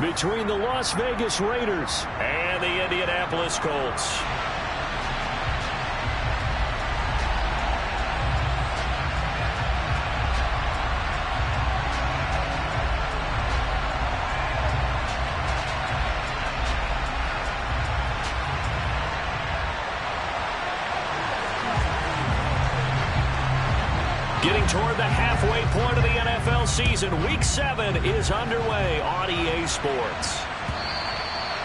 between the Las Vegas Raiders and the Indianapolis Colts. Getting toward the halfway point of the NFL season. Week 7 is underway on EA Sports.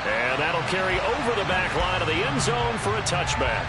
And that'll carry over the back line of the end zone for a touchback.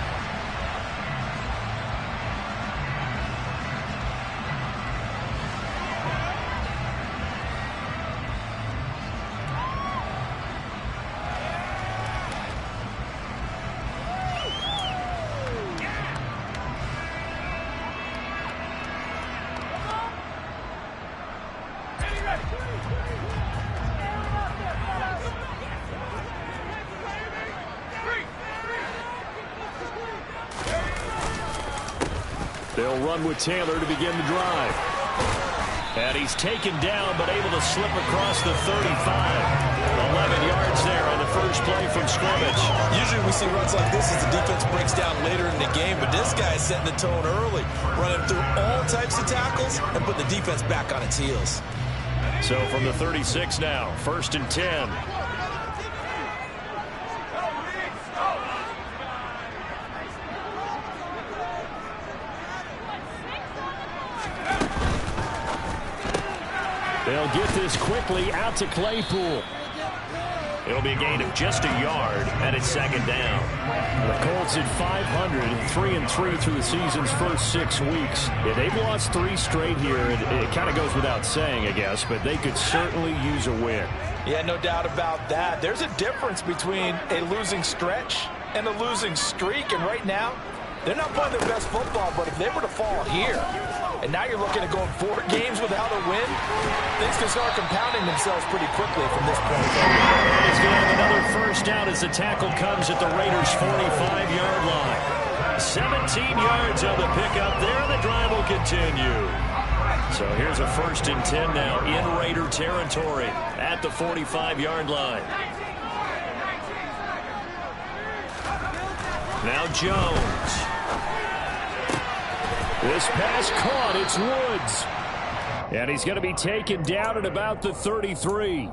They'll run with Taylor to begin the drive. And he's taken down, but able to slip across the 35. 11 yards there on the first play from scrimmage. Usually we see runs like this as the defense breaks down later in the game, but this guy is setting the tone early, running through all types of tackles and putting the defense back on its heels. So from the 36 now, 1st and 10. They'll get this quickly out to Claypool. It'll be a gain of just a yard, and it's 2nd down. The Colts at 500, 3-3 through the season's first 6 weeks. Yeah, they've lost 3 straight here. It kind of goes without saying, I guess, but they could certainly use a win. Yeah, no doubt about that. There's a difference between a losing stretch and a losing streak, and right now, they're not playing their best football, but if they were to fall here, and now you're looking at going 4 games without a win, things can start compounding themselves pretty quickly from this point forward. He's going to have another first down as the tackle comes at the Raiders' 45-yard line. 17 yards on the pickup there, and the drive will continue. So here's a 1st and 10 now in Raider territory at the 45-yard line. Now Jones. This pass caught. It's Woods. And he's going to be taken down at about the 33.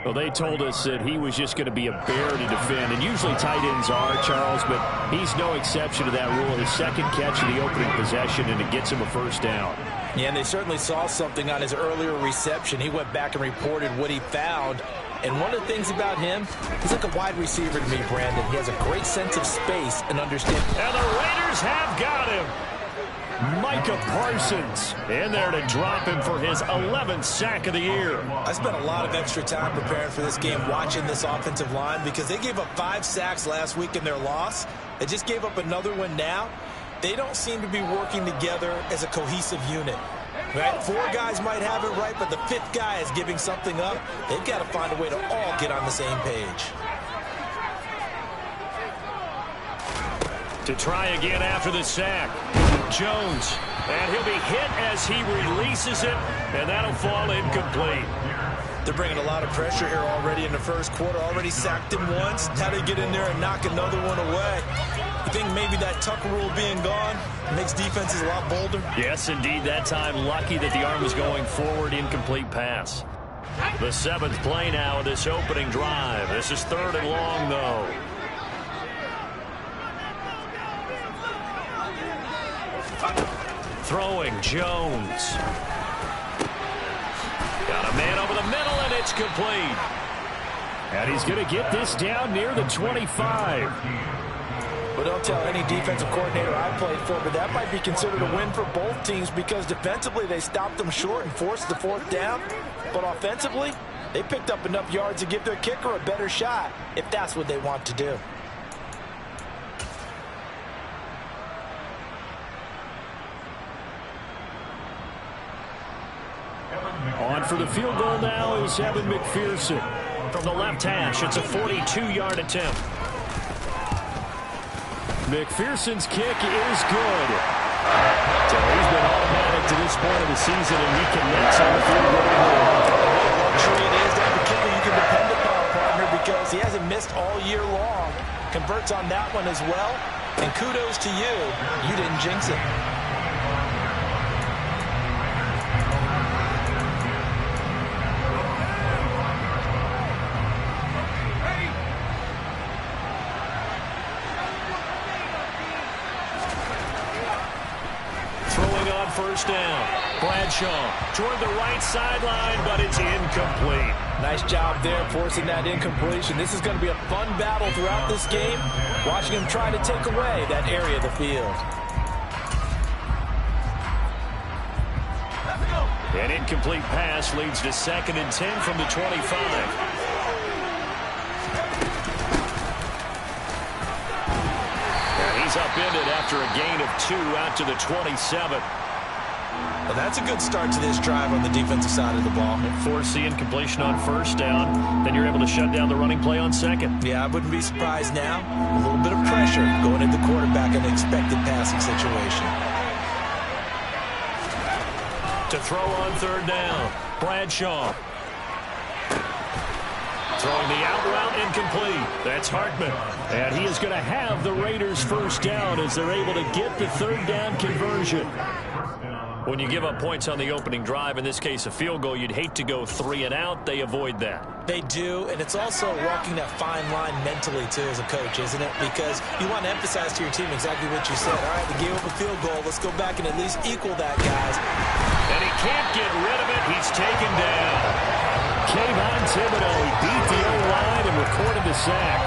Well, they told us that he was just going to be a bear to defend. And usually tight ends are, Charles, but he's no exception to that rule. His 2nd catch of the opening possession, and it gets him a first down. Yeah, and they certainly saw something on his earlier reception. He went back and reported what he found. And one of the things about him, he's like a wide receiver to me, Brandon. He has a great sense of space and understanding. And the Raiders have got him. Micah Parsons in there to drop him for his 11th sack of the year. I spent a lot of extra time preparing for this game, watching this offensive line, because they gave up 5 sacks last week in their loss. They just gave up another one now. They don't seem to be working together as a cohesive unit. Right? 4 guys might have it right, but the 5th guy is giving something up. They've got to find a way to all get on the same page. To try again after the sack. Jones. And he'll be hit as he releases it, and that'll fall incomplete. They're bringing a lot of pressure here already in the first quarter. Already sacked him once. Now they get in there and knock another one away. You think maybe that Tucker rule being gone makes defenses a lot bolder? Yes, indeed. That time, lucky that the arm was going forward. Incomplete pass. The 7th play now of this opening drive. This is 3rd and long, though. Throwing Jones. Got a man over the middle, and it's complete. And he's going to get this down near the 25. But don't tell any defensive coordinator I played for, but that might be considered a win for both teams because defensively they stopped them short and forced the 4th down. But offensively, they picked up enough yards to give their kicker a better shot if that's what they want to do. On for the field goal now is Evan McPherson. From the left hash, it's a 42-yard attempt. McPherson's kick is good. So he's been automatic to this point of the season, and he connects on the field goal. Luxury it is to have a kicker you best all year long. Converts on that one as well. And kudos to you. You didn't jinx it. Throwing on first down. Bradshaw toward the right sideline, but it's incomplete. Nice job there forcing that incompletion. This is going to be a fun battle throughout this game. Watching him try to take away that area of the field. An incomplete pass leads to 2nd and 10 from the 25. He's upended after a gain of 2 out to the 27. Well, that's a good start to this drive on the defensive side of the ball. Force the incompletion on first down. Then you're able to shut down the running play on second. Yeah, I wouldn't be surprised now. A little bit of pressure going at the quarterback in an expected passing situation. To throw on third down, Bradshaw. Throwing the out route incomplete. That's Hartman. And he is going to have the Raiders first down as they're able to get the third down conversion. When you give up points on the opening drive, in this case a field goal, you'd hate to go 3 and out. They avoid that. They do, and it's also walking that fine line mentally, too, as a coach, isn't it? Because you want to emphasize to your team exactly what you said. All right, we gave up a field goal. Let's go back and at least equal that, guys. And he can't get rid of it. He's taken down. Kayvon Thibodeaux, he beat the O-line and recorded the sack.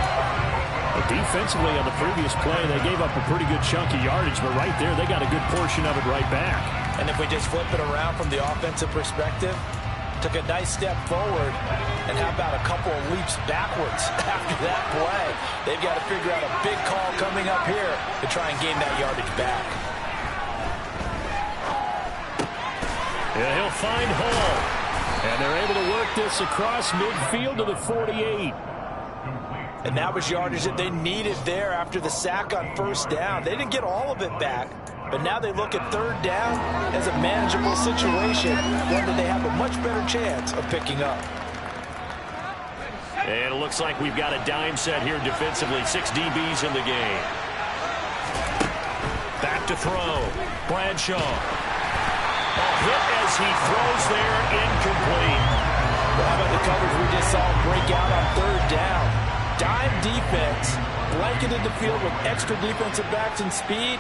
But defensively on the previous play, they gave up a pretty good chunk of yardage, but right there, they got a good portion of it right back. And if we just flip it around from the offensive perspective, took a nice step forward, and how about a couple of leaps backwards after that play? They've got to figure out a big call coming up here to try and gain that yardage back. Yeah, he'll find Hall. And they're able to work this across midfield to the 48. And that was yardage that they needed there after the sack on first down. They didn't get all of it back, but now they look at third down as a manageable situation, one that they have a much better chance of picking up. And it looks like we've got a dime set here defensively. 6 DBs in the game. Back to throw. Bradshaw. A hit as he throws there, incomplete. Well, how about the coverage we just saw break out on third down? Dime defense, blanketed the field with extra defensive backs and speed,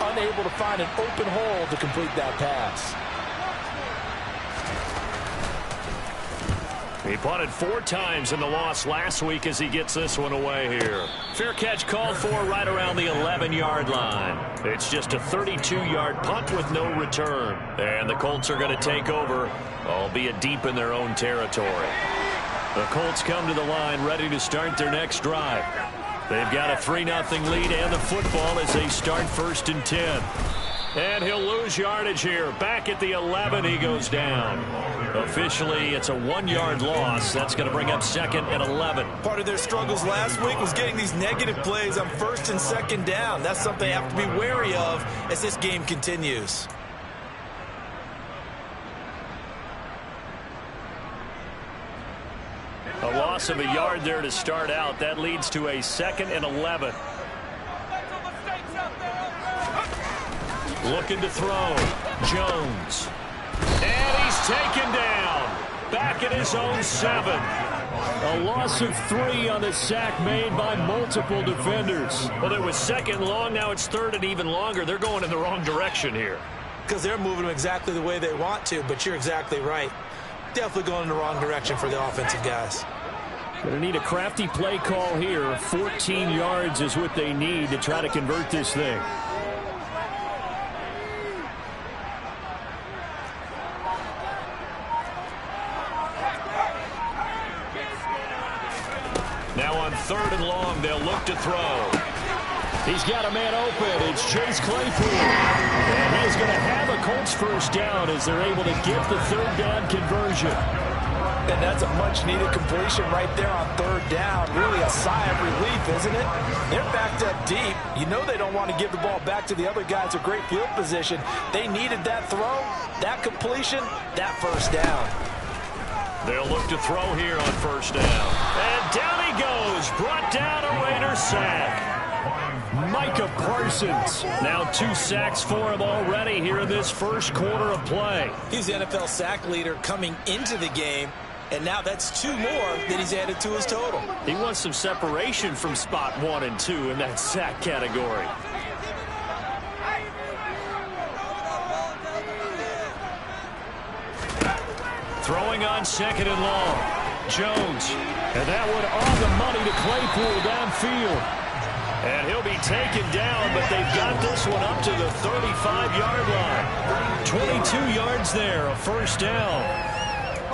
unable to find an open hole to complete that pass. He punted 4 times in the loss last week as he gets this one away here. Fair catch called for right around the 11-yard line. It's just a 32-yard punt with no return. And the Colts are going to take over, albeit deep in their own territory. The Colts come to the line ready to start their next drive. They've got a 3-0 lead and the football as they start 1st and 10. And he'll lose yardage here. Back at the 11, he goes down. Officially, it's a 1-yard loss. That's going to bring up 2nd and 11. Part of their struggles last week was getting these negative plays on 1st and 2nd down. That's something they have to be wary of as this game continues. A loss of a yard there to start out. That leads to a 2nd and 11. Looking to throw. Jones. And he's taken down. Back at his own 7. A loss of 3 on the sack made by multiple defenders. Well, it was 2nd long. Now it's 3rd and even longer. They're going in the wrong direction here. Because they're moving them exactly the way they want to, but you're exactly right. Definitely going in the wrong direction for the offensive guys. Going to need a crafty play call here. 14 yards is what they need to try to convert this thing. Now on 3rd and long, they'll look to throw. He's got a man open. It's Chase Claypool. And he's going to have a Colts first down as they're able to get the 3rd down conversion. And that's a much-needed completion right there on 3rd down. Really a sigh of relief, isn't it? They're backed up deep. You know they don't want to give the ball back to the other guys in great field position. They needed that throw, that completion, that first down. They'll look to throw here on first down. And down he goes. Brought down a Raider sack. Micah Parsons. Now 2 sacks for him already here in this first quarter of play. He's the NFL sack leader coming into the game, and now that's 2 more that he's added to his total. He wants some separation from spot 1 and 2 in that sack category. Throwing on 2nd and long. Jones. And that one on the money to Claypool downfield. And he'll be taken down, but they've got this one up to the 35-yard line. 22 yards there, a first down.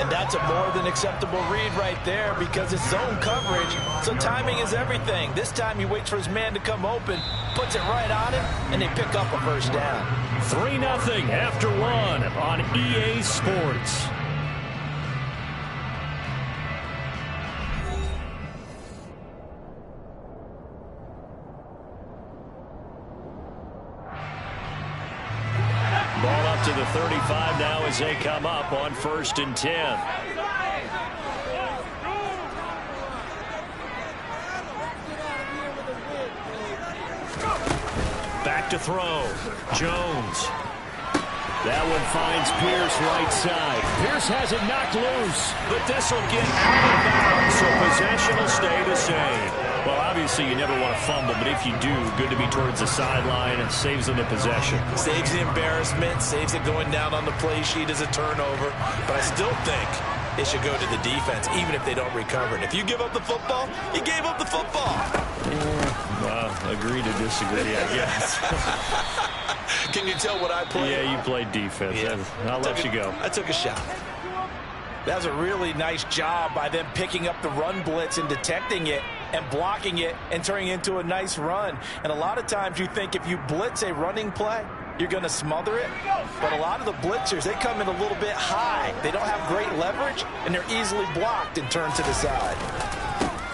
And that's a more than acceptable read right there because it's zone coverage, so timing is everything. This time he waits for his man to come open, puts it right on him, and they pick up a first down. 3-0 after 1 on EA Sports. Ball up to the 35 now as they come up on 1st and 10. Back to throw. Jones. That one finds Pierce right side. Pierce has it knocked loose, but this will get out of bounds, so possession will stay the same. Well, obviously you never want to fumble, but if you do, good to be towards the sideline and saves them the possession. Saves the embarrassment, saves it going down on the play sheet as a turnover, but I still think it should go to the defense, even if they don't recover it. If you give up the football, you gave up the football. Well, agree to disagree, I guess. Can you tell what I played? Yeah, you played defense. Yeah. I'll let you go. I took a shot. That was a really nice job by them picking up the run blitz and detecting it and blocking it and turning it into a nice run. And a lot of times you think if you blitz a running play, you're going to smother it. But a lot of the blitzers, they come in a little bit high. They don't have great leverage, and they're easily blocked and turned to the side.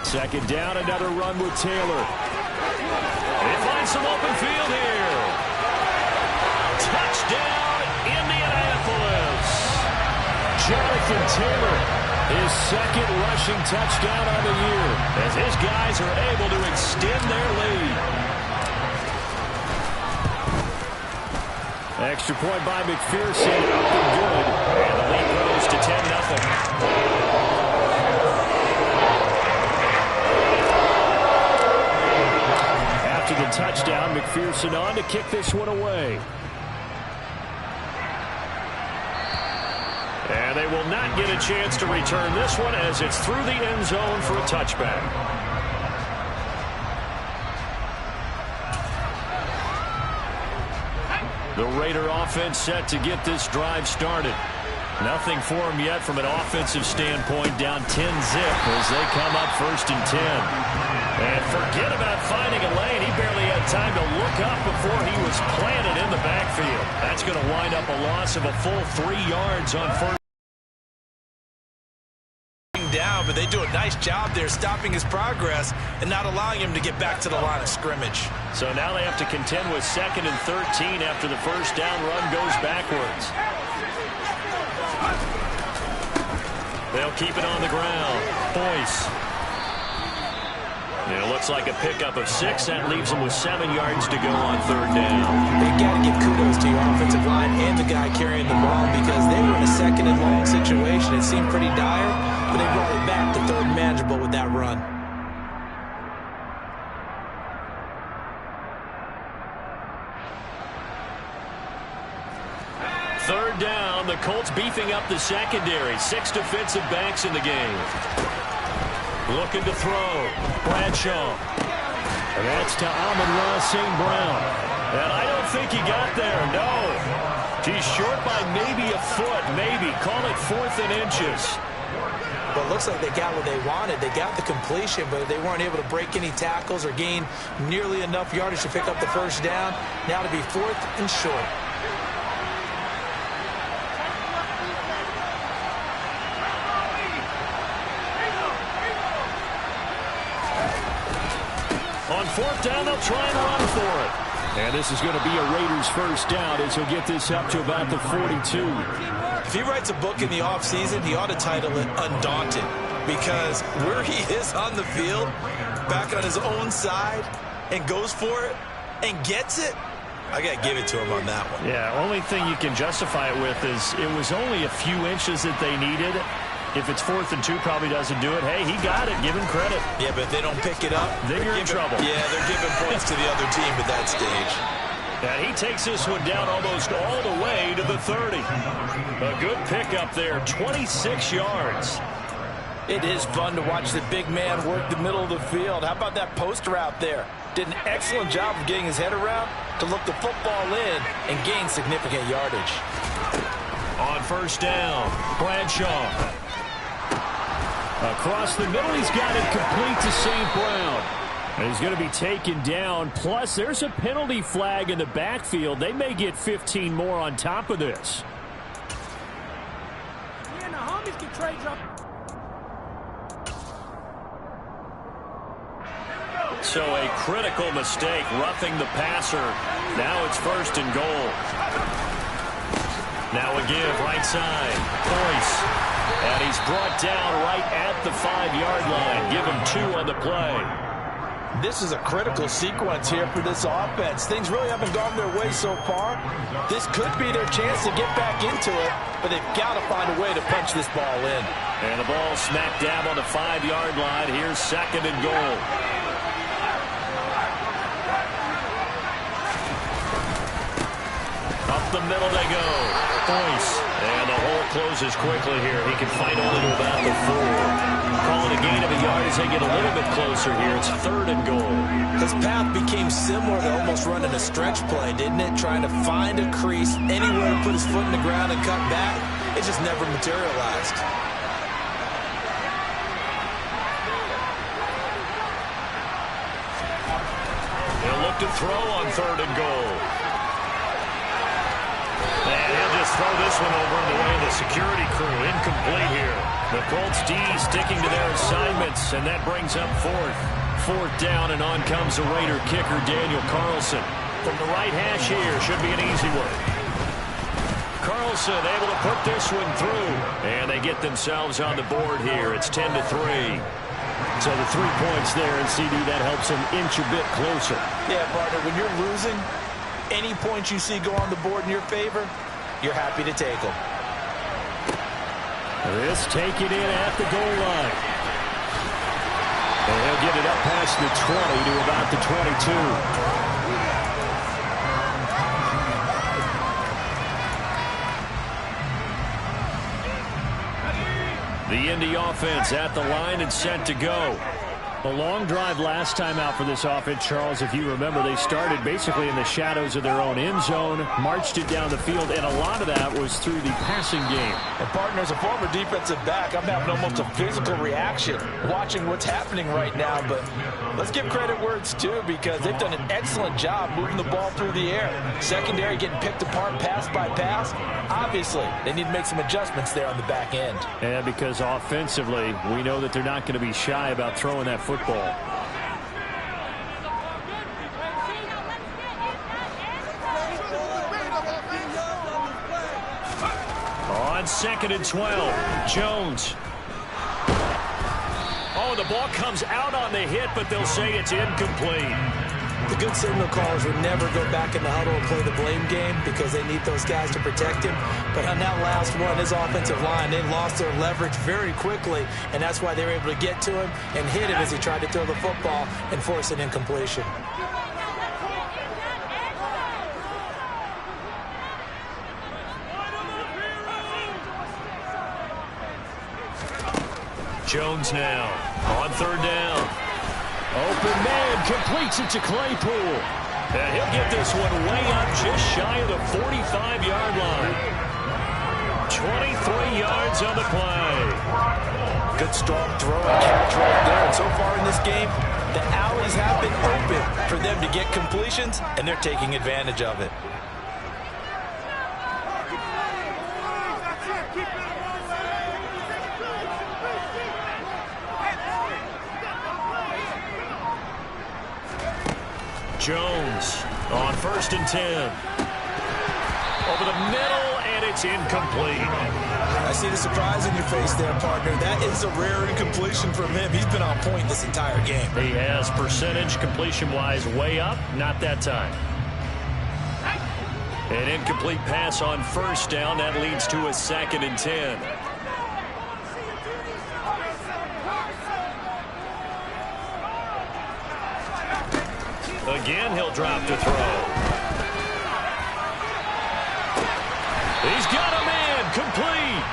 2nd down, another run with Taylor. They find some open field here. Touchdown, Indianapolis. Jonathan Taylor, his 2nd rushing touchdown on the year, as his guys are able to extend their lead. Extra point by McPherson, up and good, and the lead grows to 10-0. After the touchdown, McPherson on to kick this one away. And they will not get a chance to return this one as it's through the end zone for a touchback. The Raider offense set to get this drive started. Nothing for them yet from an offensive standpoint, down 10-0 as they come up 1st and 10. And forget about finding a lane. He barely had time to look up before he was planted in the backfield. That's going to wind up a loss of a full 3 yards on 1st. Down, but they do a nice job there stopping his progress and not allowing him to get back to the line of scrimmage. So now they have to contend with 2nd and 13 after the first down run goes backwards. They'll keep it on the ground. Boyce. It looks like a pickup of 6. That leaves them with 7 yards to go on 3rd down. They've got to give kudos to your offensive line and the guy carrying the ball because they were in a 2nd and long situation. It seemed pretty dire, but they brought it back to 3rd and manageable with that run. Third down, the Colts beefing up the secondary. 6 defensive backs in the game. Looking to throw. Bradshaw. And that's to Amon-Ra St. Brown. And I don't think he got there, no. He's short by maybe a foot, maybe. Call it 4th and inches. But it looks like they got what they wanted. They got the completion, but they weren't able to break any tackles or gain nearly enough yardage to pick up the first down. Now to be 4th and short. On 4th down, they'll try and run for it. And this is going to be a Raiders first down as he'll get this up to about the 42. If he writes a book in the offseason, he ought to title it Undaunted, because where he is on the field, back on his own side, and goes for it and gets it, I got to give it to him on that one. Yeah, only thing you can justify it with is it was only a few inches that they needed. If it's 4th and 2, probably doesn't do it. Hey, he got it. Give him credit. Yeah, but if they don't pick it up, then you're in trouble. Yeah, they're giving points to the other team at that stage. And he takes this one down almost all the way to the 30. A good pickup there, 26 yards. It is fun to watch the big man work the middle of the field. How about that poster out there? Did an excellent job of getting his head around to look the football in and gain significant yardage. On first down, Bradshaw. Across the middle, he's got it complete to St. Brown. And he's going to be taken down. Plus, there's a penalty flag in the backfield. They may get 15 more on top of this. So a critical mistake, roughing the passer. Now it's 1st and goal. Now a give, right side. Boyce. And he's brought down right at the 5-yard line. Give him 2 on the play. This is a critical sequence here for this offense. Things really haven't gone their way so far. This could be their chance to get back into it, but they've got to find a way to punch this ball in. And the ball smack dab on the 5-yard line. Here's 2nd and goal. Up the middle they go. Boyce. And the hole closes quickly here. He can find only to about the 4. Calling a gain of a yard as they get a little bit closer here. It's 3rd and goal. His path became similar to almost running a stretch play, didn't it? Trying to find a crease, anywhere to put his foot in the ground and cut back. It just never materialized. He'll look to throw on 3rd and goal. And he'll just throw this one over in the way of the security crew. Incomplete here. The Colts D sticking to their assignments, and that brings up 4th. 4th down, and on comes the Raider kicker, Daniel Carlson. From the right hash here, should be an easy one. Carlson able to put this one through, and they get themselves on the board here. It's 10-3. So the 3 points there, and CD, that helps them inch a bit closer. Yeah, partner, when you're losing, any points you see go on the board in your favor, you're happy to take them. This taken in at the goal line. And he'll get it up past the 20 to about the 22. The Indy offense at the line and set to go. A long drive last time out for this offense, Charles. If you remember, they started basically in the shadows of their own end zone, marched it down the field, and a lot of that was through the passing game. And partner, as a former defensive back, I'm having almost a physical reaction watching what's happening right now. But let's give credit where it's due, because they've done an excellent job moving the ball through the air. Secondary getting picked apart pass by pass. Obviously, they need to make some adjustments there on the back end. And because offensively, we know that they're not going to be shy about throwing that football. On 2nd and 12, Jones. Oh, the ball comes out on the hit, but they'll say it's incomplete. The good signal callers would never go back in the huddle and play the blame game, because they need those guys to protect him. But on that last one, his offensive line, they lost their leverage very quickly, and that's why they were able to get to him and hit him as he tried to throw the football and force an incompletion. Jones now on 3rd down. Open man completes it to Claypool. And he'll get this one way up just shy of the 45-yard line. 23 yards on the play. Good strong throw and catch right there. And so far in this game, the alleys have been open for them to get completions, and they're taking advantage of it. Jones on 1st and 10. Over the middle, and it's incomplete. I see the surprise in your face there, partner. That is a rare incompletion from him. He's been on point this entire game. He has percentage completion-wise way up, not that time. An incomplete pass on first down. That leads to a 2nd and 10. Again, he'll drop to throw. He's got a man complete.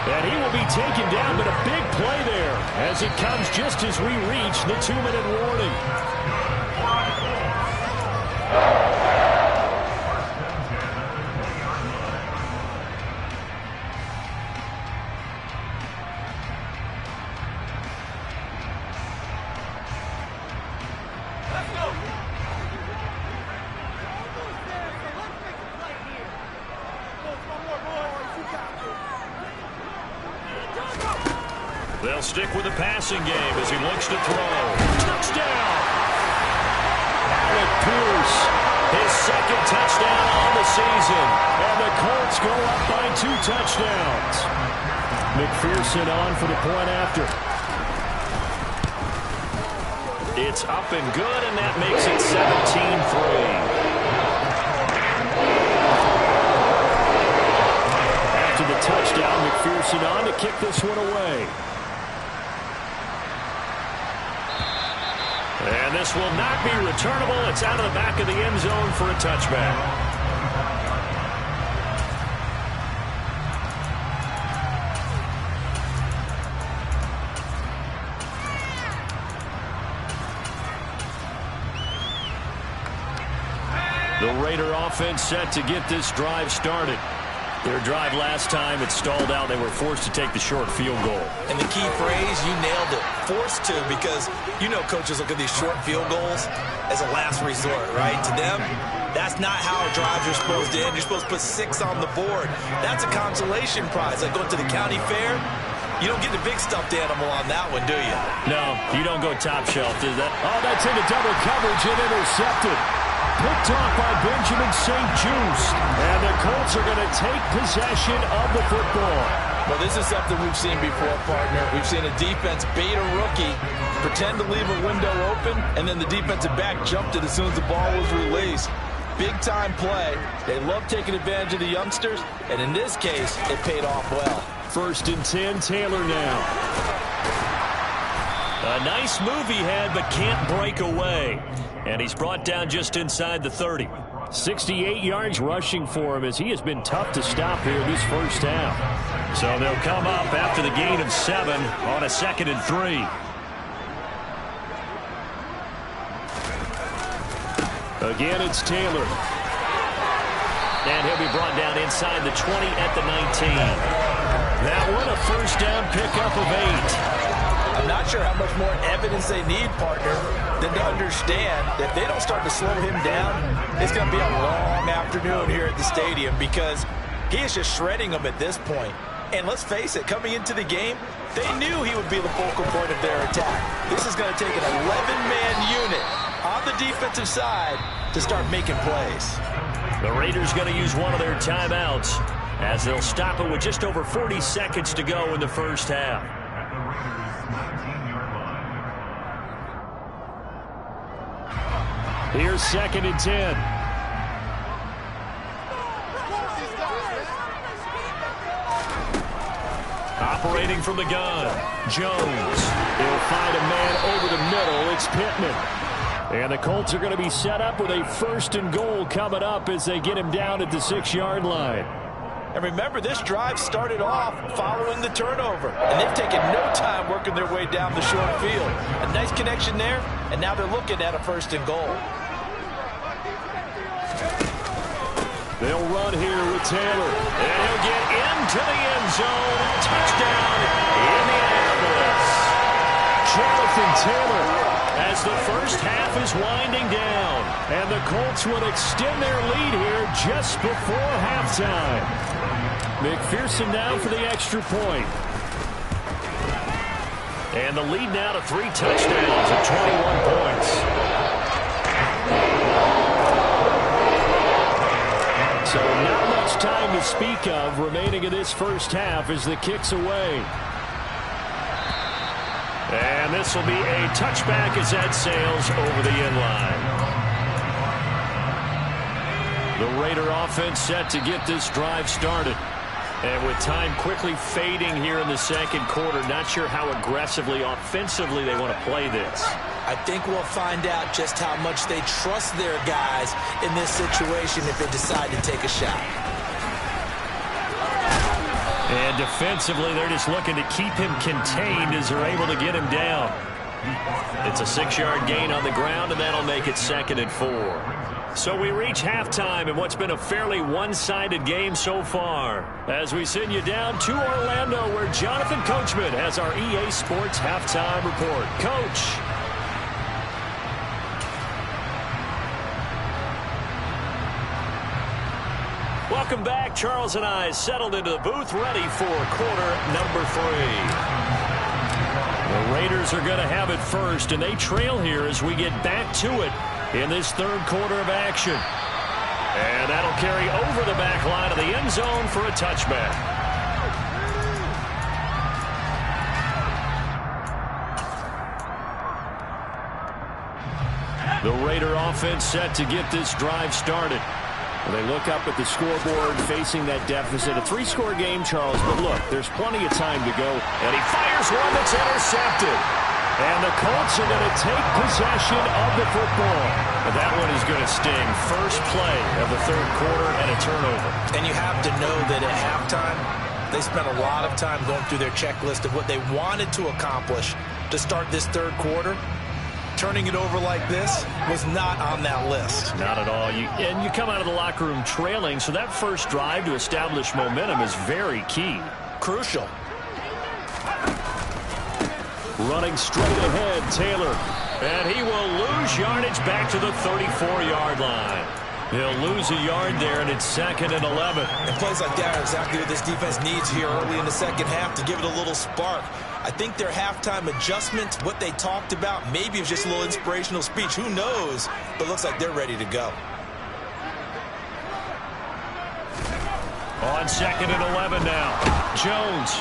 And he will be taken down, but a big play there as it comes just as we reach the 2-minute warning. They'll stick with the passing game as he looks to throw. Touchdown! Alec Pierce, his 2nd touchdown on the season. And the Colts go up by 2 touchdowns. McPherson on for the point after. It's up and good, and that makes it 17-3. After the touchdown, McPherson on to kick this one away. And this will not be returnable. It's out of the back of the end zone for a touchback. The Raider offense set to get this drive started. Their drive last time, it stalled out. They were forced to take the short field goal. And the key phrase, you nailed it, forced to, because you know coaches look at these short field goals as a last resort, right? To them, that's not how drives are supposed to end. You're supposed to put 6 on the board. That's a consolation prize. Like going to the county fair, you don't get the big stuffed animal on that one, do you? No, you don't go top shelf, do that? Oh, that's into double coverage and intercepted. Picked off by Benjamin St-Juste. And the Colts are going to take possession of the football. Well, this is something we've seen before, partner. We've seen a defense bait a rookie, pretend to leave a window open, and then the defensive back jumped it as soon as the ball was released. Big-time play. They love taking advantage of the youngsters, and in this case, it paid off well. 1st and 10, Taylor now. A nice move he had, but can't break away. And he's brought down just inside the 30. 68 yards rushing for him as he has been tough to stop here this first half. So they'll come up after the gain of 7 on a 2nd and 3. Again, it's Taylor. And he'll be brought down inside the 20 at the 19. That one a first down pickup of 8. I'm not sure how much more evidence they need, partner, than to understand that if they don't start to slow him down, it's going to be a long afternoon here at the stadium because he is just shredding them at this point. And let's face it, coming into the game, they knew he would be the focal point of their attack. This is going to take an 11-man unit on the defensive side to start making plays. The Raiders going to use one of their timeouts as they'll stop it with just over 40 seconds to go in the first half. Here's 2nd and 10. Operating from the gun, Jones. He'll find a man over the middle. It's Pittman. And the Colts are going to be set up with a 1st and goal coming up as they get him down at the 6-yard line. And remember, this drive started off following the turnover. And they've taken no time working their way down the short field. A nice connection there, and now they're looking at a 1st and goal. They'll run here with Taylor. And he'll get into the end zone. Touchdown, Indianapolis. Jonathan Taylor as the first half is winding down. And the Colts will extend their lead here just before halftime. McPherson now for the extra point. And the lead now to 3 touchdowns at 21 points. So not much much time to speak of remaining in this first half as the kick's away. And this will be a touchback as that sails over the end line. The Raider offense set to get this drive started. And with time quickly fading here in the second quarter, not sure how aggressively, offensively they want to play this. I think we'll find out just how much they trust their guys in this situation if they decide to take a shot. And defensively, they're just looking to keep him contained as they're able to get him down. It's a 6-yard gain on the ground, and that'll make it 2nd and 4. So we reach halftime in what's been a fairly one-sided game so far, as we send you down to Orlando, where Jonathan Coachman has our EA Sports halftime report. Coach. Welcome back. Charles and I settled into the booth, ready for quarter number 3. The Raiders are going to have it first, and they trail here as we get back to it in this third quarter of action. And that'll carry over the back line of the end zone for a touchback. The Raider offense set to get this drive started. They look up at the scoreboard facing that deficit. A 3-score game, Charles, but look, there's plenty of time to go. And he fires one that's intercepted. And the Colts are going to take possession of the football. And that one is going to sting. First play of the third quarter and a turnover. And you have to know that at halftime, they spent a lot of time going through their checklist of what they wanted to accomplish to start this third quarter. Turning it over like this was not on that list. Not at all. And you come out of the locker room trailing, so that first drive to establish momentum is very key. Crucial. Running straight ahead, Taylor. And he will lose yardage back to the 34-yard line. He'll lose a yard there, and it's 2nd and 11. And plays like that are exactly what this defense needs here early in the second half to give it a little spark. I think their halftime adjustment, what they talked about, maybe it was just a little inspirational speech. Who knows? But it looks like they're ready to go. On 2nd and 11 now. Jones.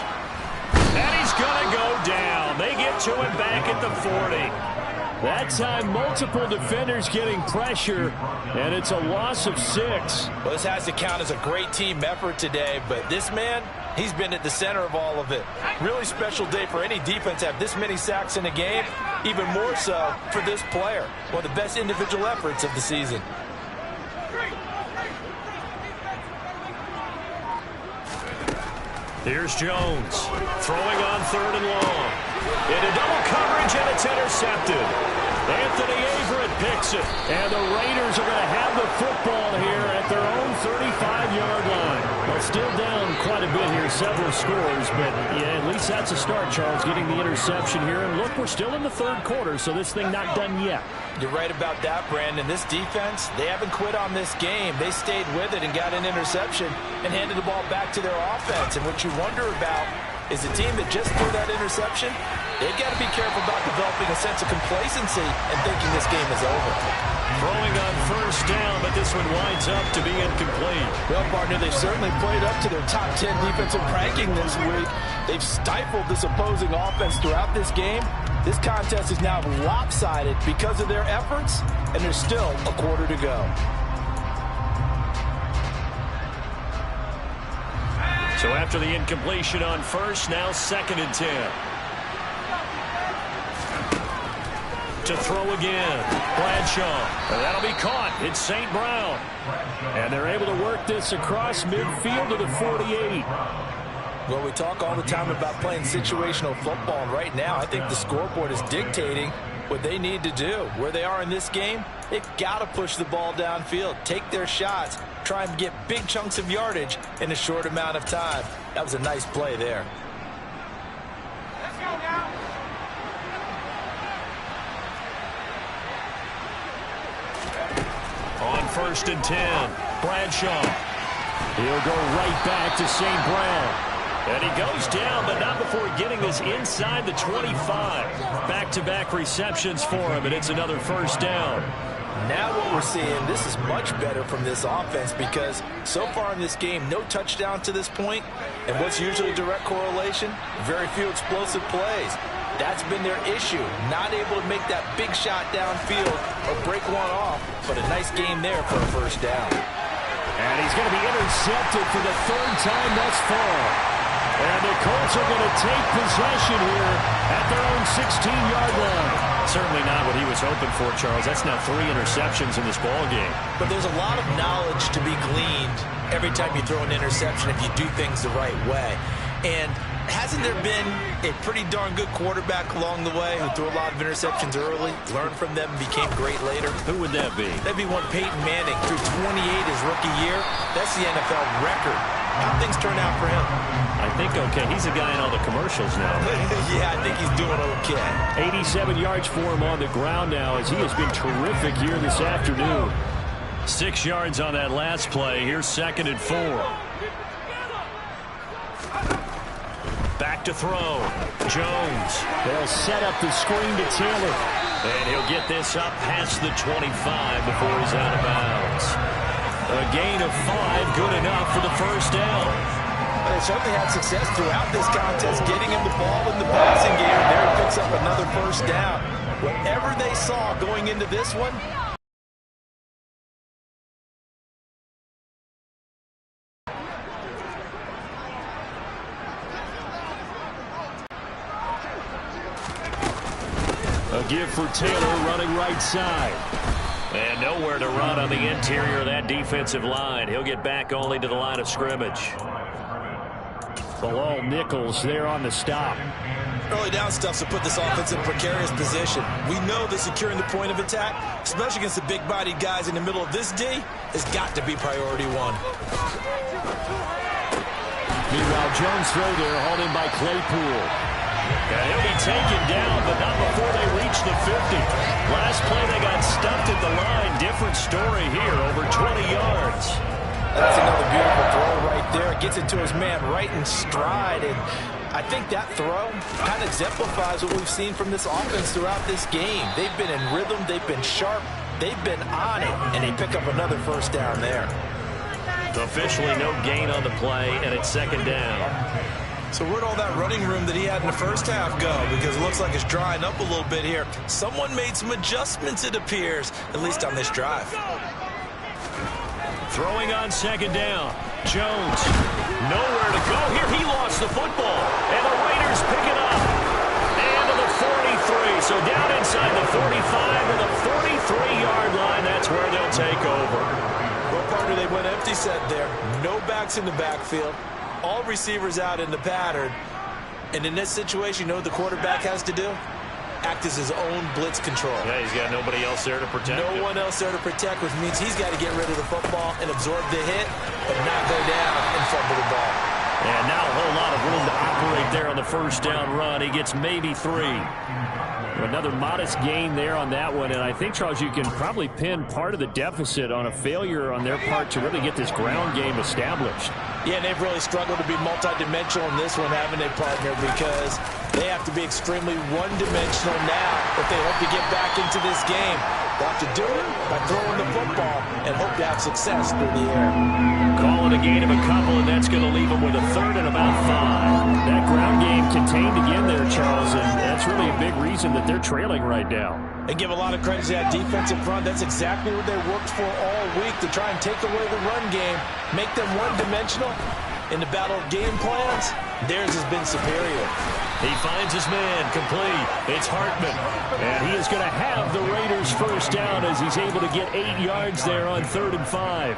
And he's going to go down. They get to him back at the 40. That time, multiple defenders getting pressure, and it's a loss of 6. Well, this has to count as a great team effort today, but this man, he's been at the center of all of it. Really special day for any defense to have this many sacks in a game, even more so for this player. One of the best individual efforts of the season. Here's Jones, throwing on 3rd and long. Into double coverage, and it's intercepted. Anthony Averett picks it, and the Raiders are going to have the football here at their own 35-yard line. Well, still down quite a bit here, several scores, but yeah, at least that's a start, Charles, getting the interception here. And look, we're still in the third quarter, so this thing not done yet. You're right about that, Brandon. This defense, they haven't quit on this game. They stayed with it and got an interception and handed the ball back to their offense. And what you wonder about is the team that just threw that interception, they've got to be careful about developing a sense of complacency and thinking this game is over. Throwing on 1st down, but this one winds up to be incomplete. Well, partner, they've certainly played up to their top 10 defensive ranking this week. They've stifled this opposing offense throughout this game. This contest is now lopsided because of their efforts, and there's still a quarter to go. So after the incompletion on 1st, now 2nd and 10. To throw again, Bradshaw. And that'll be caught. It's St. Brown. And they're able to work this across midfield to the 48. Well, we talk all the time about playing situational football, and right now I think the scoreboard is dictating what they need to do. Where they are in this game, they've got to push the ball downfield, take their shots, try and get big chunks of yardage in a short amount of time. That was a nice play there. Let's go now. On 1st and 10, Bradshaw. He'll go right back to St. Brown. And he goes down, but not before getting this inside the 25. Back-to-back receptions for him, and it's another 1st down. Now what we're seeing, this is much better from this offense because so far in this game, no touchdown to this point. And what's usually a direct correlation? Very few explosive plays. That's been their issue. Not able to make that big shot downfield or break one off, but a nice game there for a first down. And he's going to be intercepted for the third time thus far. And the Colts are going to take possession here at their own 16-yard line. Certainly not what he was hoping for, Charles. That's now 3 interceptions in this ballgame. But there's a lot of knowledge to be gleaned every time you throw an interception if you do things the right way. And hasn't there been a pretty darn good quarterback along the way who threw a lot of interceptions early, learned from them, and became great later? Who would that be? That'd be one Peyton Manning, threw 28 his rookie year. That's the NFL record. How things turn out for him? I think okay. He's a guy in all the commercials now. Yeah, I think he's doing okay. 87 yards for him on the ground now as he has been terrific here this afternoon. 6 yards on that last play. Here's 2nd and 4. Back to throw. Jones. They'll set up the screen to Taylor. And he'll get this up past the 25 before he's out of bounds. A gain of 5, good enough for the first down. They certainly had success throughout this contest, getting him the ball in the passing game. There he picks up another first down. Whatever they saw going into this one, a give for Taylor running right side. And nowhere to run on the interior of that defensive line. He'll get back only to the line of scrimmage. Bilal Nichols there on the stop. early down stuff to put this offense in a precarious position. We know that securing the point of attack, especially against the big-bodied guys in the middle of this D, has got to be priority one. Meanwhile, Jones throw there, hauled in by Claypool. And he'll be taken down, but not before they reach the 50. Last play, they got stuffed at the line. Different story here, over 20 yards. That's another beautiful throw right there. Gets it to his man right in stride. And I think that throw kind of exemplifies what we've seen from this offense throughout this game. They've been in rhythm. They've been sharp. They've been on it. And they pick up another first down there. Officially no gain on the play, and it's second down. So where'd all that running room that he had in the first half go? Because it looks like it's drying up a little bit here. Someone made some adjustments, it appears, at least on this drive. Throwing on second down. Jones, nowhere to go. Here he lost the football, and the Raiders pick it up. And to the 43, so down inside the 45 to the 43-yard line. That's where they'll take over. Well, partner, they went empty set there. No backs in the backfield. All receivers out in the pattern. And in this situation, you know what the quarterback has to do? Act as his own blitz control. Yeah, he's got nobody else there to protect him. No one else there to protect, which means he's got to get rid of the football and absorb the hit, but not go down and fumble the ball. And not a whole lot of room to operate there on the first down run. He gets maybe 3. Another modest gain there on that one, and I think, Charles, you can probably pin part of the deficit on a failure on their part to really get this ground game established. Yeah, and they've really struggled to be multidimensional in this one, haven't they, partner? Because they have to be extremely one-dimensional now if they hope to get back into this game. They'll have to do it by throwing the football and hope to have success through the air. Calling a gain of a couple, and that's going to leave them with a third and about 5. That ground game contained again there, Charles, and that's really a big reason that they're trailing right now. They give a lot of credit to that defensive front. That's exactly what they worked for all week, to try and take away the run game, make them one-dimensional. In the battle of game plans, theirs has been superior. He finds his man complete. It's Hartman. And he is going to have the Raiders first down as he's able to get 8 yards there on 3rd and 5.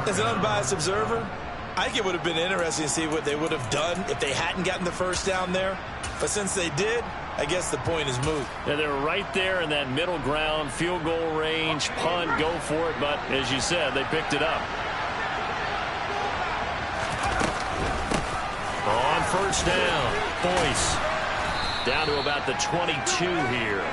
As an unbiased observer, I think it would have been interesting to see what they would have done if they hadn't gotten the first down there. But since they did, I guess the point is moot. Yeah, they're right there in that middle ground, field goal range, punt, go for it. But as you said, they picked it up. On first down, Boyce down to about the 22 here.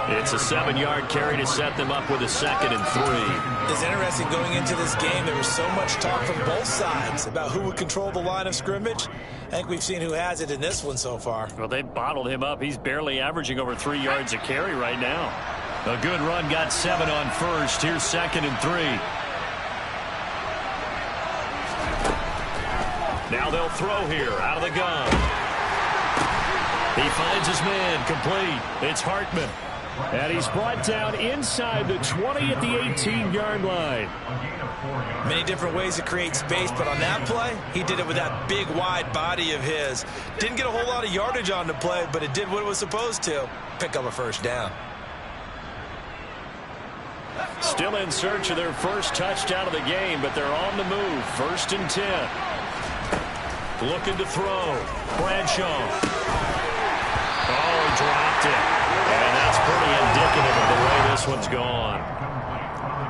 It's a 7-yard carry to set them up with a 2nd and 3. It's interesting going into this game. There was so much talk from both sides about who would control the line of scrimmage. I think we've seen who has it in this one so far. Well, they bottled him up. He's barely averaging over 3 yards a carry right now. A good run, got 7 on first. Here's 2nd and 3. Now they'll throw here out of the gun. He finds his man, complete. It's Hartman. And he's brought down inside the 20 at the 18-yard line. Many different ways to create space, but on that play, he did it with that big, wide body of his. Didn't get a whole lot of yardage on the play, but it did what it was supposed to. Pick up a first down. Still in search of their first touchdown of the game, but they're on the move. 1st and 10. Looking to throw. Bradshaw. Oh, he dropped it. And that's pretty indicative of the way this one's gone.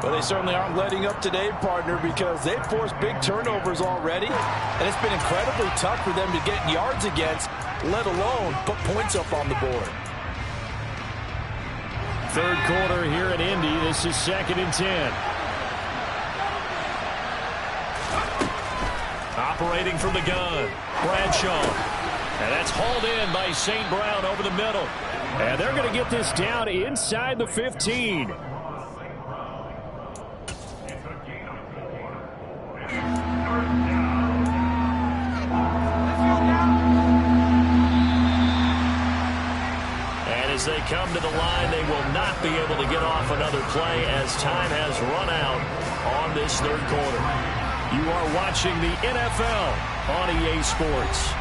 Well, they certainly aren't letting up today, partner, because they've forced big turnovers already, and it's been incredibly tough for them to get yards against, let alone put points up on the board. 3rd quarter here in Indy. This is 2nd and 10. Operating from the gun, Bradshaw. And that's hauled in by St. Brown over the middle. And they're going to get this down inside the 15. And as they come to the line, they will not be able to get off another play as time has run out on this 3rd quarter. You are watching the NFL on EA Sports.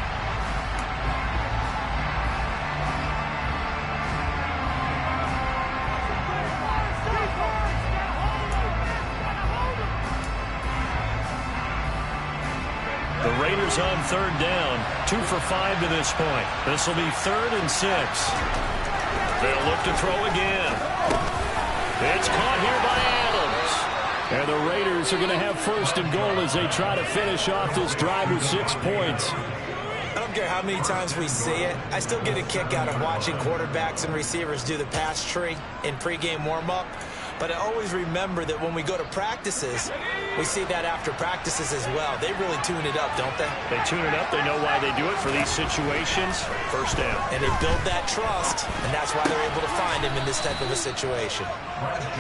The Raiders on 3rd down, 2 for 5 to this point. This will be 3rd and 6. They'll look to throw again. It's caught here by Adams. And the Raiders are going to have 1st and goal as they try to finish off this drive with 6 points. I don't care how many times we see it. I still get a kick out of watching quarterbacks and receivers do the pass tree in pregame warm-up. But I always remember that when we go to practices, we see that after practices as well. They really tune it up, don't they? They tune it up. They know why they do it for these situations. 1st down. And they build that trust, and that's why they're able to find him in this type of a situation.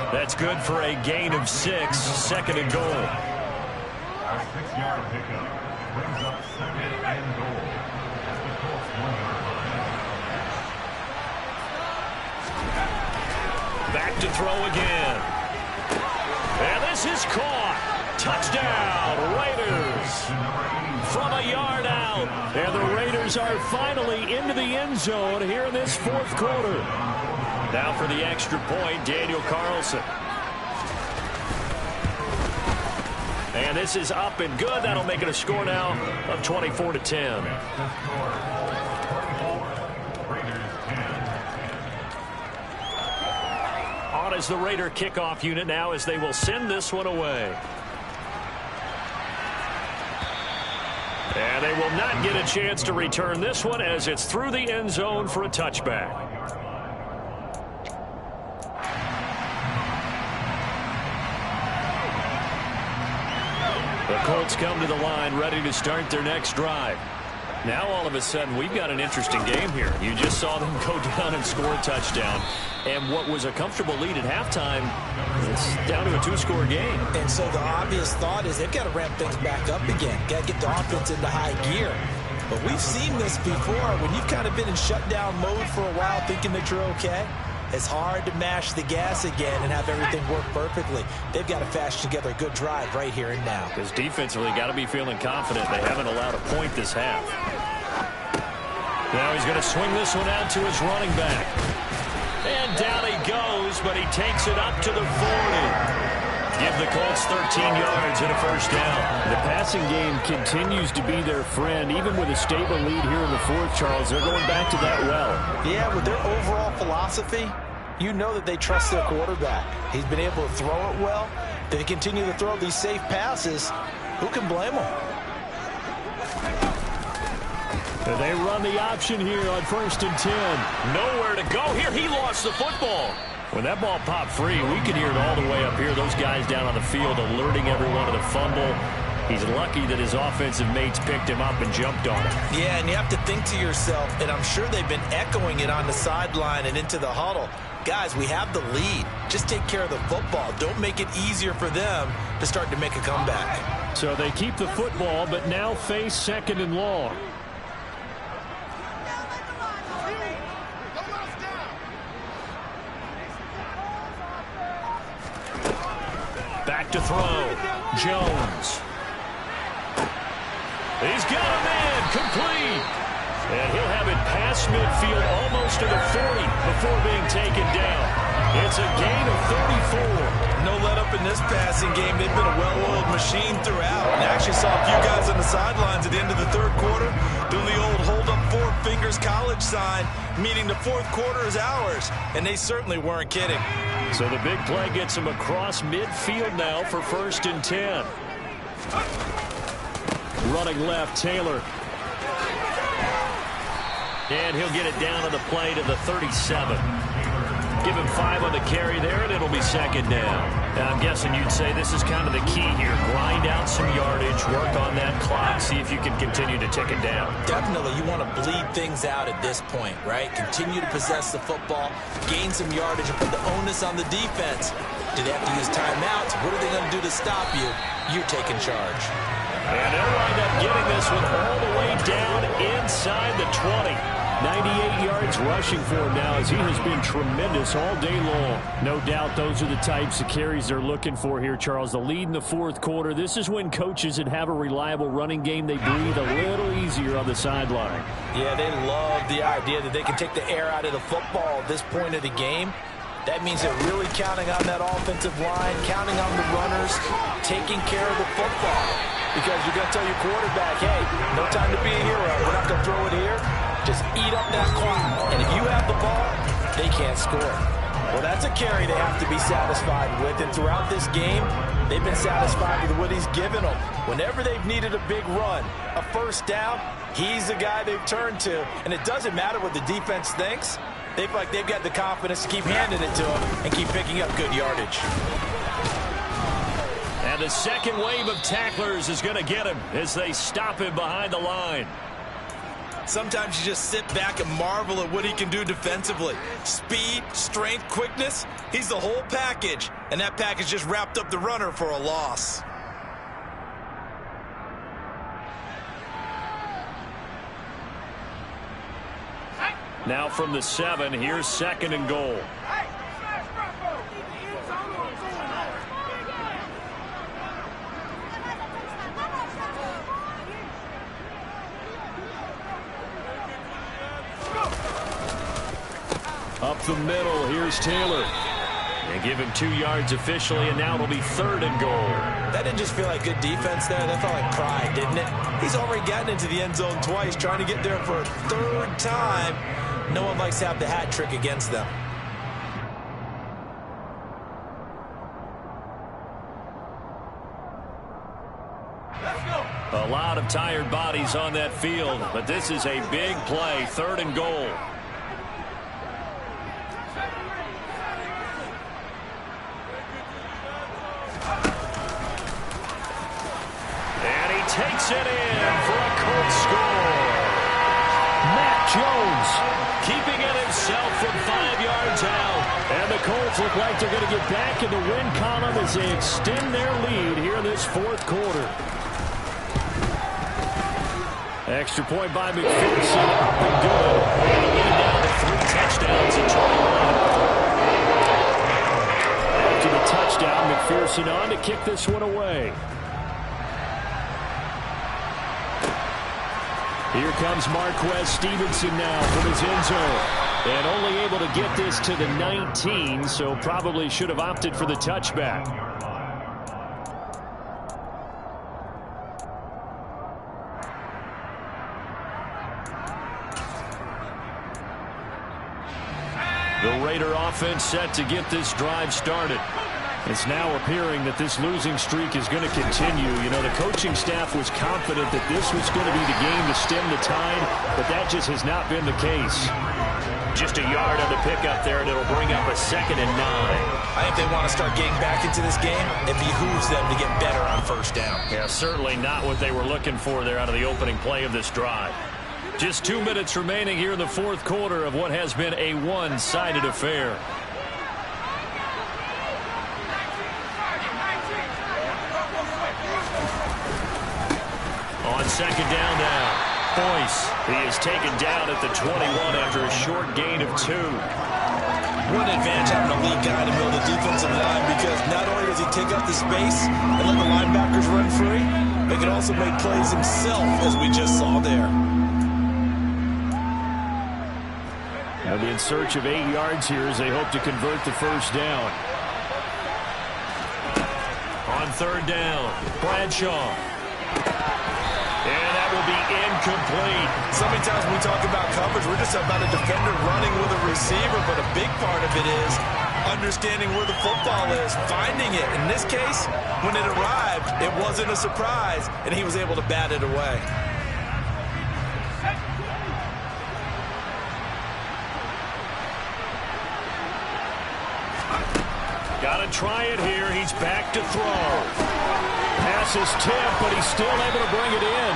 That's good for a gain of 6, 2nd and goal. A 6-yard pickup brings up 2nd and goal at the Colts 1-yard line. Back to throw again. And this is caught. Touchdown, Raiders. From a yard out. And the Raiders are finally into the end zone here in this 4th quarter. Now for the extra point, Daniel Carlson. And this is up and good. That'll make it a score now of 24-10. On as the Raider kickoff unit now as they will send this one away. And they will not get a chance to return this one as it's through the end zone for a touchback. The Colts come to the line ready to start their next drive. Now all of a sudden we've got an interesting game here. You just saw them go down and score a touchdown. And what was a comfortable lead at halftime, it's down to a 2-score game. And so the obvious thought is they've got to ramp things back up again. Got to get the offense into high gear. But we've seen this before when you've kind of been in shutdown mode for a while thinking that you're okay. It's hard to mash the gas again and have everything work perfectly. They've got to fashion together a good drive right here and now. Because defensively, got to be feeling confident. They haven't allowed a point this half. Now he's going to swing this one out to his running back. And down he goes, but he takes it up to the 40. Give the Colts 13 yards and a 1st down. The passing game continues to be their friend, even with a stable lead here in the 4th, Charles. They're going back to that well. Yeah, with their overall philosophy, you know that they trust their quarterback. He's been able to throw it well. They continue to throw these safe passes. Who can blame them? They run the option here on 1st and 10. Nowhere to go here. He lost the football. When that ball popped free, we could hear it all the way up here. Those guys down on the field alerting everyone to the fumble. He's lucky that his offensive mates picked him up and jumped on him. Yeah, and you have to think to yourself, and I'm sure they've been echoing it on the sideline and into the huddle. guys, we have the lead. Just take care of the football. Don't make it easier for them to start to make a comeback. So they keep the football, but now face 2nd and long. Back to throw. Jones. He's got a man complete. And he'll have it past midfield almost to the 40 before being taken down. It's a gain of 34. No let up in this passing game. They've been a well-oiled machine throughout. And I actually saw a few guys on the sidelines at the end of the 3rd quarter doing the old hold up 4 fingers college sign, meaning the 4th quarter is ours. And they certainly weren't kidding. So the big play gets him across midfield now for 1st and 10. Running left, Taylor. And he'll get it down on the play to the 37. Give him 5 on the carry there, and it'll be 2nd down. And I'm guessing you'd say this is kind of the key here. Grind out some yardage, work on that clock, see if you can continue to tick it down. Definitely, you want to bleed things out at this point, right? Continue to possess the football, gain some yardage, and put the onus on the defense. Do they have to use timeouts? What are they going to do to stop you? You're taking charge. And they'll wind up getting this one all the way down inside the 20. 98 yards rushing for him now as he has been tremendous all day long. No doubt those are the types of carries they're looking for here, Charles. The lead in the 4th quarter. This is when coaches that have a reliable running game, they breathe a little easier on the sideline. Yeah, they love the idea that they can take the air out of the football at this point of the game. That means they're really counting on that offensive line, counting on the runners, taking care of the football. Because you're going to tell your quarterback, hey, no time to be a hero. We're not going to throw it here. Just eat up that clock. And if you have the ball, they can't score. Well, that's a carry they have to be satisfied with. And throughout this game, they've been satisfied with what he's given them. Whenever they've needed a big run, a 1st down, he's the guy they've turned to. And it doesn't matter what the defense thinks. They feel like they've got the confidence to keep handing it to him and keep picking up good yardage. And the 2nd wave of tacklers is going to get him as they stop him behind the line. Sometimes you just sit back and marvel at what he can do defensively. Speed, strength, quickness, he's the whole package. And that package just wrapped up the runner for a loss. Now from the 7, here's 2nd and goal. Up the middle, here's Taylor. They give him 2 yards officially, and now it'll be 3rd and goal. That didn't just feel like good defense there. That felt like pride, didn't it? He's already gotten into the end zone twice, trying to get there for a 3rd time. No one likes to have the hat trick against them. A lot of tired bodies on that field, but this is a big play, 3rd and goal. And he takes it in for a Colts score. Matt Jones keeping it himself from 5 yards out. And the Colts look like they're going to get back in the win column as they extend their lead here in this 4th quarter. Extra point by McPherson, up and good. And a lead down to 3 touchdowns in 21. After the touchdown, McPherson on to kick this one away. Here comes Marquez Stevenson now from his end zone. And only able to get this to the 19, so probably should have opted for the touchback. The Raider offense set to get this drive started. It's now appearing that this losing streak is going to continue. You know, the coaching staff was confident that this was going to be the game to stem the tide, but that just has not been the case. Just a yard on the pickup there, and it'll bring up a 2nd and 9. I think they want to start getting back into this game. It behooves them to get better on 1st down. Yeah, certainly not what they were looking for there out of the opening play of this drive. Just 2 minutes remaining here in the 4th quarter of what has been a one-sided affair. On second down now, Boyce. He is taken down at the 21 after a short gain of 2. What an advantage having a lead guy to build a defensive line, because not only does he take up the space and let the linebackers run free, he can also make plays himself, as we just saw there. They'll be in search of 8 yards here as they hope to convert the first down. On third down, Bradshaw. And that will be incomplete. So many times when we talk about coverage, we're just about a defender running with a receiver, but a big part of it is understanding where the football is, finding it. In this case, when it arrived, it wasn't a surprise, and he was able to bat it away. Got to try it here. He's back to throw. Pass is tipped, but he's still able to bring it in.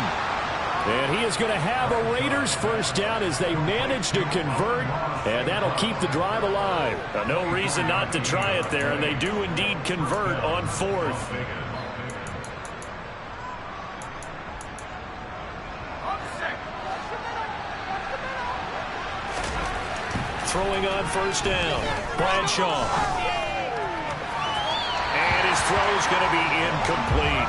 And he is going to have a Raiders first down as they manage to convert, and that'll keep the drive alive. No reason not to try it there, and they do indeed convert on fourth. Throwing on first down, Bradshaw. And his throw is going to be incomplete.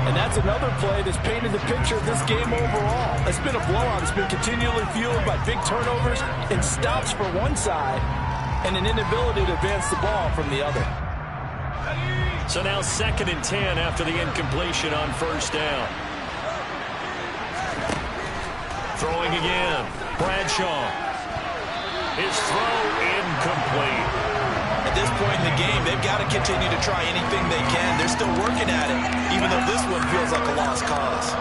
And that's another play that's painted the picture of this game overall. It's been a blowout. It's been continually fueled by big turnovers and stops for one side and an inability to advance the ball from the other. So now 2nd and 10 after the incompletion on first down. Throwing again, Bradshaw. His throw incomplete. At this point in the game, they've got to continue to try anything they can. They're still working at it, even though this one feels like a lost cause.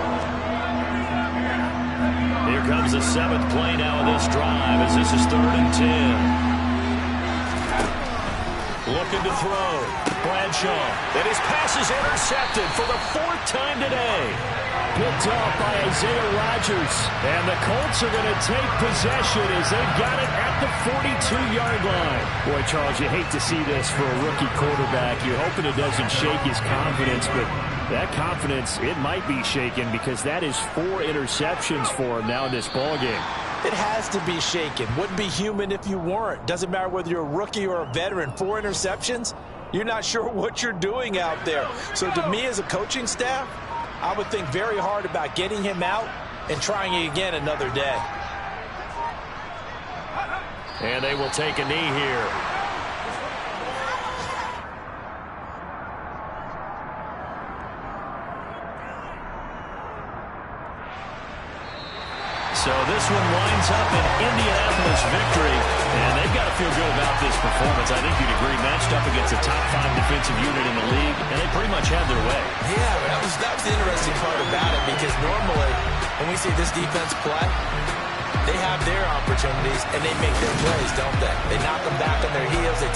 Here comes the 7th play now of this drive as this is 3rd and 10. Looking to throw. Bradshaw. And his pass is intercepted for the 4th time today. Picked off by Isaiah Rodgers. And the Colts are going to take possession as they've got it at the 42-yard line. Boy, Charles, you hate to see this for a rookie quarterback. You're hoping it doesn't shake his confidence, but that confidence, it might be shaken because that is 4 interceptions for him now in this ballgame. It has to be shaken. Wouldn't be human if you weren't. Doesn't matter whether you're a rookie or a veteran. 4 interceptions, you're not sure what you're doing out there. So to me as a coaching staff, I would think very hard about getting him out and trying it again another day. And they will take a knee here. So this one winds up an Indianapolis victory, and they've got to feel good about this performance. I think you'd agree, matched up against a top 5 defensive unit in the league, and they pretty much had their way. Yeah, that was the interesting part about it, because normally when we see this defense play, they have their opportunities and they make their plays, don't they? They knock them back on their heels. They